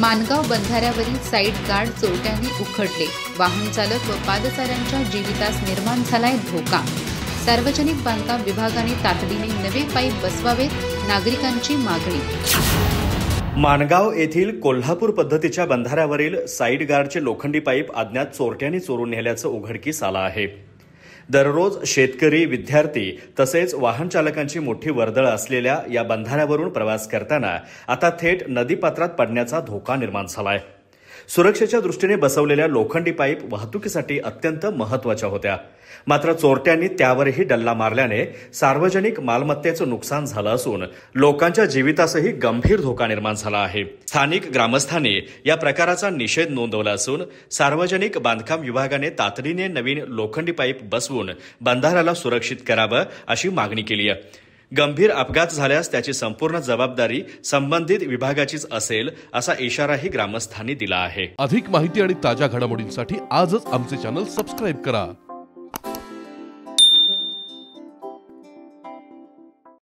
Mangaon बंधाऱ्यावरील side guard चोरट्यांनी उखडले। वाहन चालक व पादचाऱ्यांच्या जीवितास निर्माण झालाय धोका। सार्वजनिक बांधकाम विभागाने तातडीने नवे पाईप बसवावेत, नागरिकांची मागणी। मानगाव येथील कोल्हापूर पद्धतीच्या बंधाऱ्यावरील साईड गार्डचे लोखंडी पाईप अज्ञात चोरट्यांनी चोरून नेल्याचं उघडकीस आलं आहे। दररोज शेतकरी, विद्यार्थी तसेच वाहन चालकांची मोठी वर्दळ असलेल्या या बंधाऱ्यावरून प्रवास करताना आता थेट नदीपात्रात पडण्याचा धोका निर्माण झालाय। सुरक्षेच्या दृष्टीने बसवलेल्या लोखंडी पाईप वाहतुकीसाठी अत्यंत महत्त्वाच्या होत्या, मात्र चोरट्यांनी त्यावरही डल्ला मारल्याने सार्वजनिक मालमत्तेचं नुकसान झालं असून लोकांच्या जीवितासही गंभीर धोका निर्माण झाला आहे। स्थानिक ग्रामस्थांनी या प्रकाराचा निषेध नोंदवला असून सार्वजनिक बांधकाम विभागाने तातडीने नवीन लोखंडी पाईप बसवून बंधाऱ्याला सुरक्षित करावं अशी मागणी केली आहे। गंभीर अपघात झाल्यास त्याची संपूर्ण जबाबदारी संबंधित विभागाचीच असेल असा इशाराही ग्रामस्थांनी दिला आहे। अधिक माहिती आणि ताज्या घडामोडींसाठी आजच आमचे चॅनल सबस्क्राइब करा।